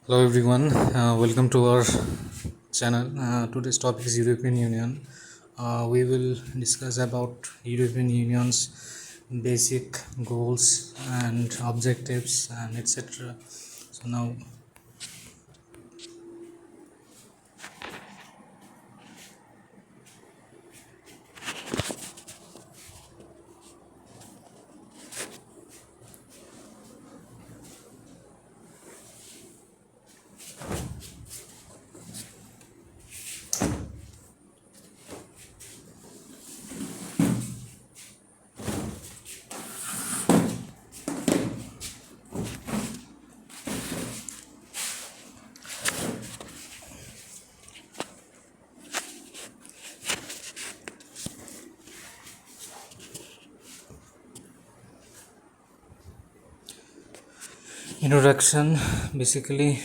Hello everyone, welcome to our channel. Today's topic is European Union. We will discuss about European Union's basic goals and objectives and etc. So now, introduction. Basically,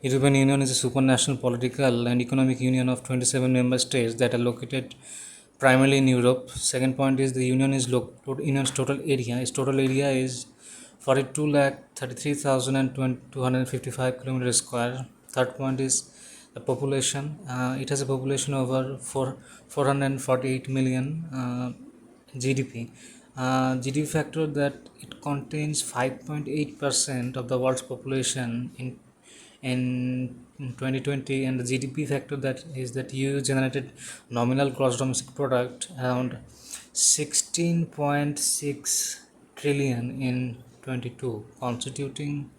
European Union is a supranational political and economic union of 27 member states that are located primarily in Europe. Second point is the union is union's total area. Its total area is 42 lakh 33,255 kilometers square. Third point is the population. It has a population over 448 million. GDP. GDP factor that it contains 5.8% of the world's population in 2020, and the GDP factor that is that EU generated nominal gross domestic product around 16.6 trillion in 22, constituting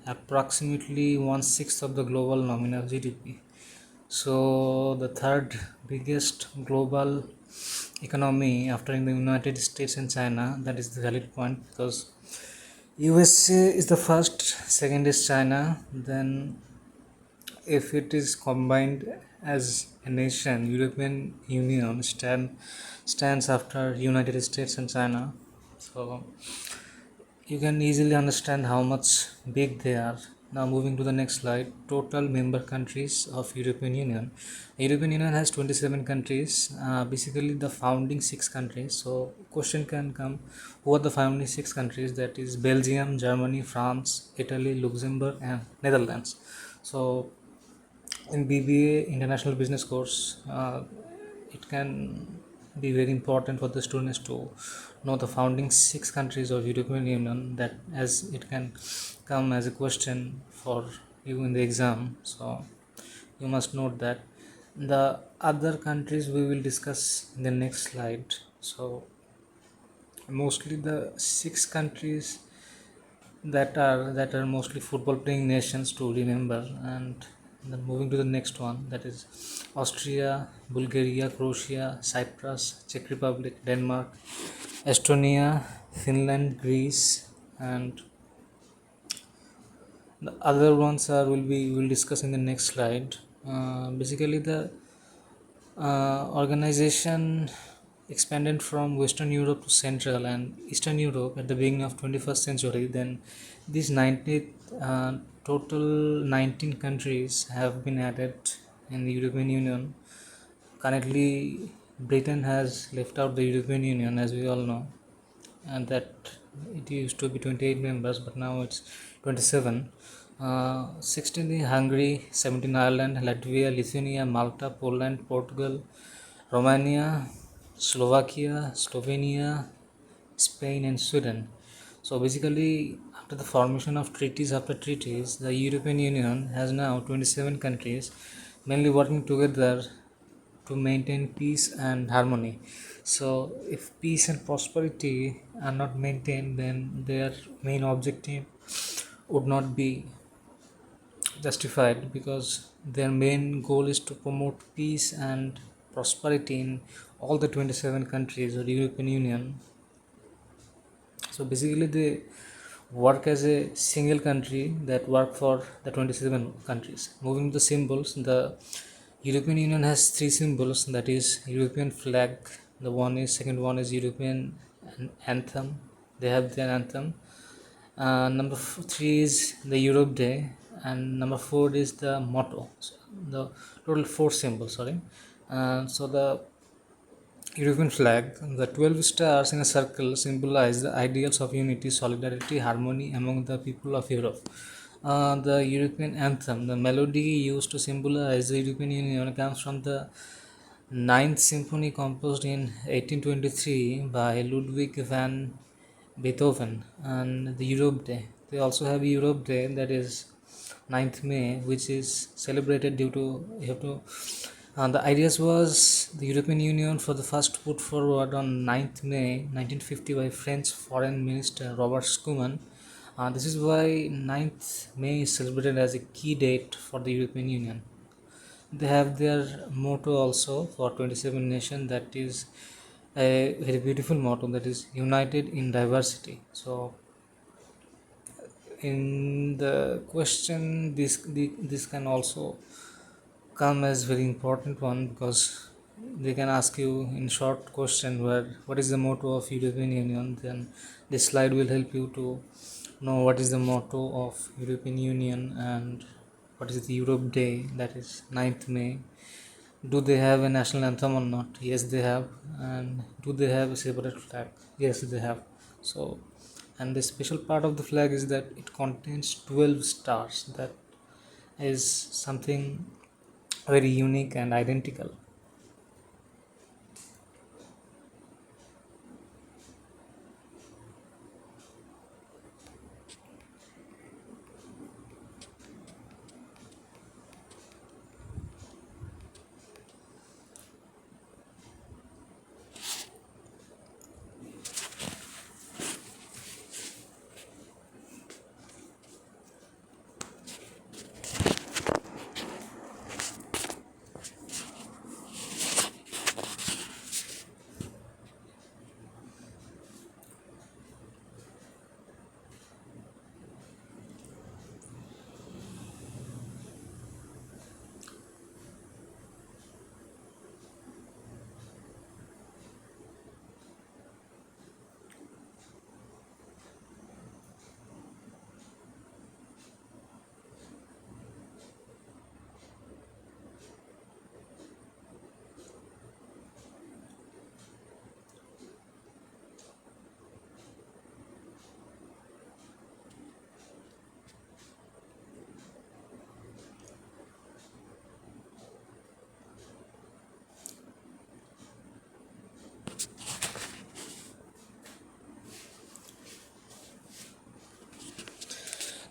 approximately one-sixth of the global nominal GDP. So the third biggest global economy after the United States and China, that is the valid point, because USA is the first, second is China, then if it is combined as a nation, European Union stands after United States and China. So you can easily understand how much big they are. Now moving to the next slide, total member countries of European Union. European Union has 27 countries, basically the founding 6 countries. So question can come, who are the founding 6 countries? That is Belgium, Germany, France, Italy, Luxembourg and Netherlands. So in BBA International Business course, it can be very important for the students to know the founding 6 countries of European Union, that as it can come as a question for you in the exam. So you must note that. The other countries we will discuss in the next slide. So mostly the 6 countries that are mostly football playing nations to remember. And then moving to the next one, that is Austria, Bulgaria, Croatia, Cyprus, Czech Republic, Denmark, Estonia, Finland, Greece, and the other ones are will discuss in the next slide. Basically the organization expanded from Western Europe to Central and Eastern Europe at the beginning of 21st century. Then these 19 total 19 countries have been added in the European Union. Currently, Britain has left out the European Union, as we all know, and that it used to be 28 members, but now it's 27. 16 in Hungary, 17 Ireland, Latvia, Lithuania, Malta, Poland, Portugal, Romania, Slovakia, Slovenia, Spain, and Sweden. So basically, after the formation of treaties after treaties, the European Union has now 27 countries, mainly working together to maintain peace and harmony. So if peace and prosperity are not maintained, then their main objective would not be justified, because their main goal is to promote peace and prosperity in all the 27 countries of the European Union. So basically they work as a single country that work for the 27 countries. Moving to the symbols, the European Union has 3 symbols, that is European flag, the second one is European anthem, they have their anthem. Number 3 is the Europe Day, and number 4 is the motto. So the total 4 symbols, sorry. So the European flag, the 12 stars in a circle symbolize the ideals of unity, solidarity, harmony among the people of Europe. The European anthem, the melody used to symbolize the European Union, comes from the Ninth Symphony composed in 1823 by Ludwig van Beethoven, and the Europe Day. They also have Europe Day, that is 9th May, which is celebrated due to you have to. The ideas was the European Union for the first put forward on 9th May 1950 by French Foreign Minister Robert Schuman. This is why 9th May is celebrated as a key date for the European Union. They have their motto also for 27 nations, that is a very beautiful motto, that is united in diversity. So in the question, this can also come as very important one, because they can ask you in short question where what is the motto of European Union. Then this slide will help you to know what is the motto of European Union and what is the Europe Day, that is 9th May. Do they have a national anthem or not? Yes, they have. And do they have a separate flag? Yes, they have. So, and the special part of the flag is that it contains 12 stars. That is something very unique and identical.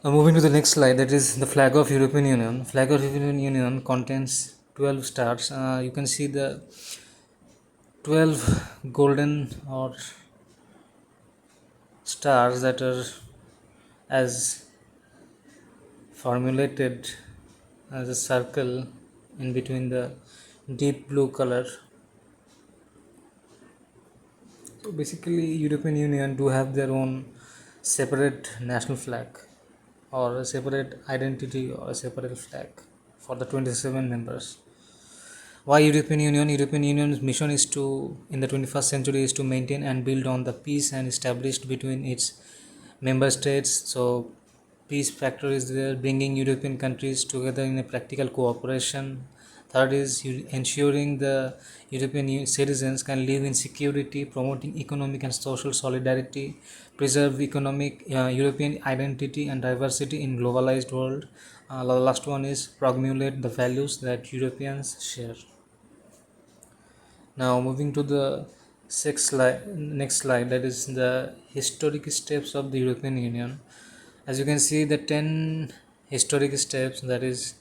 Now moving to the next slide, that is the flag of European Union. Flag of European Union contains 12 stars. You can see the 12 golden or stars that are as formulated as a circle in between the deep blue color. So basically European Union do have their own separate national flag or a separate identity or a separate flag for the 27 members. Why European Union? European Union's mission is to, in the 21st century, is to maintain and build on the peace and established between its member states. So peace factor is there, bringing European countries together in a practical cooperation. Third is ensuring the European citizens can live in security, promoting economic and social solidarity, preserve economic European identity and diversity in globalized world. The last one is promulgate the values that Europeans share. Now moving to the next slide, that is the historic steps of the European Union. As you can see, the 10 historic steps, that is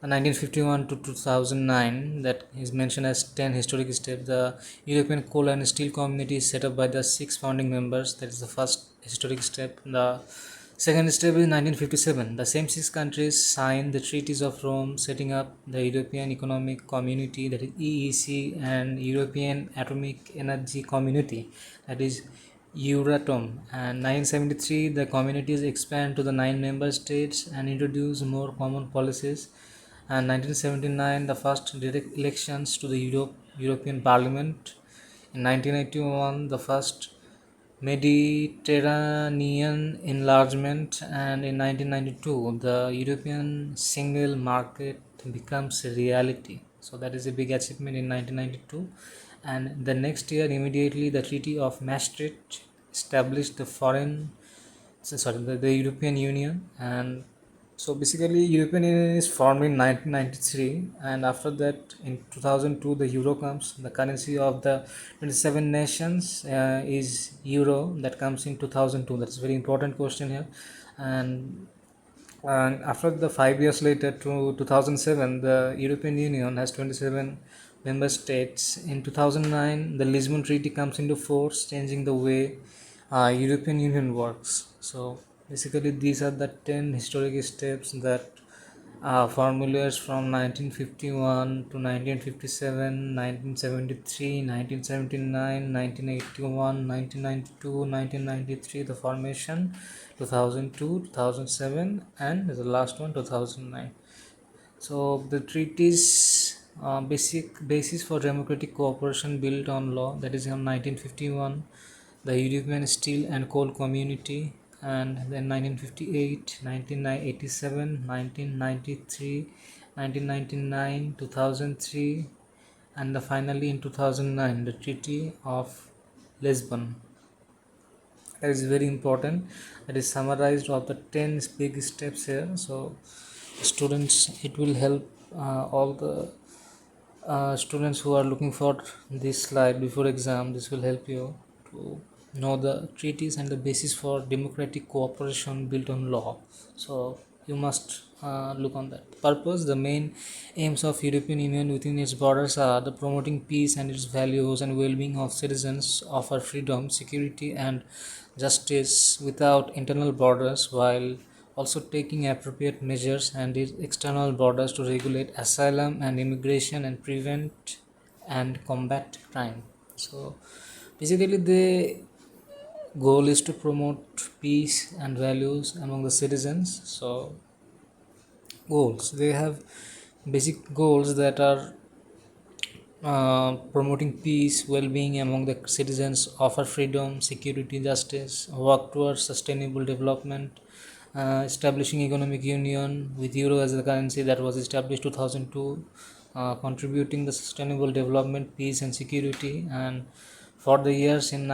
1951 to 2009, that is mentioned as 10 historic steps. The European Coal and Steel Community is set up by the 6 founding members. That is the first historic step. The second step is 1957. The same 6 countries signed the Treaties of Rome, setting up the European Economic Community, that is EEC, and European Atomic Energy Community, that is Euratom. And 1973, the communities expand to the 9 member states and introduce more common policies. And 1979, the first direct elections to the European Parliament. In 1981, the first Mediterranean enlargement, and in 1992 the European single market becomes a reality. So that is a big achievement in 1992. And the next year, immediately, the Treaty of Maastricht established the European Union. And So basically, European Union is formed in 1993, and after that, in 2002, the euro comes. The currency of the 27 nations is euro. That comes in 2002. That's a very important question here, and after the 5 years later to 2007, the European Union has 27 member states. In 2009, the Lisbon Treaty comes into force, changing the way European Union works. So basically, these are the 10 historic steps that formulas from 1951 to 1957, 1973, 1979, 1981, 1992, 1993, the formation, 2002, 2007, and the last one 2009. So the treaty's basic basis for democratic cooperation built on law, that is in 1951, the European Steel and Coal Community, and then 1958, 1987, 1993, 1999, 2003, and finally in 2009 the Treaty of Lisbon. That is very important. That is summarized of the 10 big steps here. So students, it will help all the students who are looking for this slide before exam. This will help you to know the treaties and the basis for democratic cooperation built on law. So you must look on that purpose. The main aims of European Union within its borders are the promoting peace and its values and well-being of citizens, offer freedom, security, and justice without internal borders, while also taking appropriate measures and its external borders to regulate asylum and immigration and prevent and combat crime. So basically, the goal is to promote peace and values among the citizens. So goals, they have basic goals that are promoting peace, well-being among the citizens, offer freedom, security, justice, work towards sustainable development, establishing economic union with euro as the currency that was established 2002, contributing the sustainable development, peace and security. And for the years in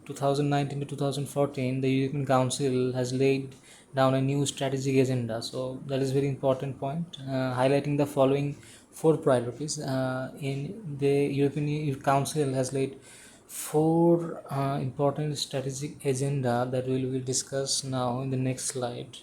2019 to 2014, the European Council has laid down a new strategic agenda. So that is very important point, highlighting the following four priorities. In the European Council has laid four important strategic agenda that we will discuss now in the next slide.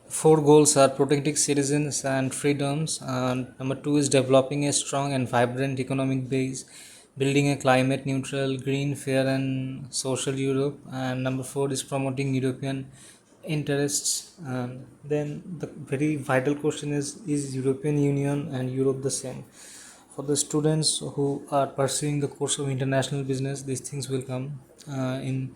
Four goals are protecting citizens and freedoms, and number two is developing a strong and vibrant economic base, building a climate neutral, green, fair, and social Europe, and number four is promoting European interests. And then the very vital question is European Union and Europe the same? For the students who are pursuing the course of international business, these things will come in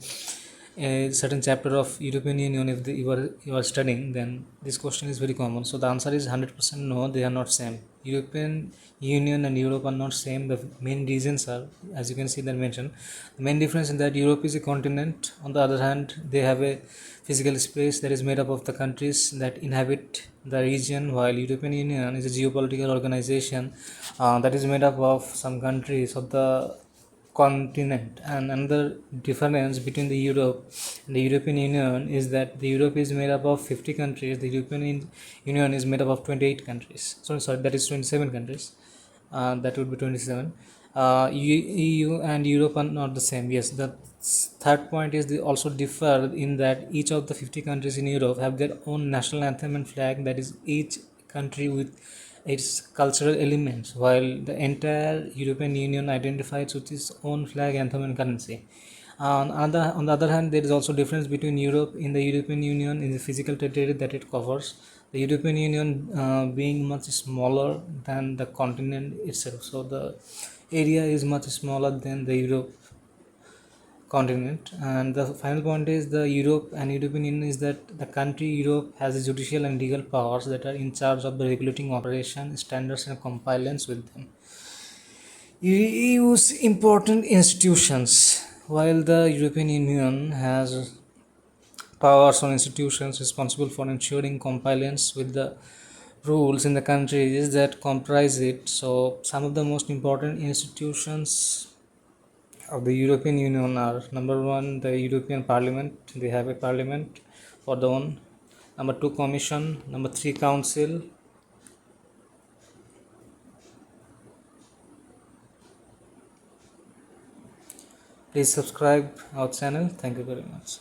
a certain chapter of European Union. If you are studying, then this question is very common. So the answer is 100% no, they are not same. European Union and Europe are not same. The main reasons are, as you can see, that mentioned. The main difference in that Europe is a continent. On the other hand, they have a physical space that is made up of the countries that inhabit the region, while European Union is a geopolitical organization that is made up of some countries of the continent. And another difference between the Europe and the European Union is that the Europe is made up of 50 countries, the European Union is made up of 28 countries. Sorry, that is 27 countries. That would be 27. EU and Europe are not the same. Yes, the third point is they also differ in that each of the 50 countries in Europe have their own national anthem and flag, that is each country with its cultural elements, while the entire European Union identifies with its own flag, anthem, and currency. On the other hand, there is also difference between Europe in the European Union in the physical territory that it covers. The European Union being much smaller than the continent itself, so the area is much smaller than the Europe. continent. And the final point is the Europe and European Union is that the country Europe has the judicial and legal powers that are in charge of the regulating operation, standards, and compliance with them. EU's important institutions. While the European Union has powers on institutions responsible for ensuring compliance with the rules in the countries that comprise it, so some of the most important institutions of the European Union are: number one, the European Parliament. They have a parliament for the one. Number two, Commission. Number three, Council. Please subscribe our channel. Thank you very much.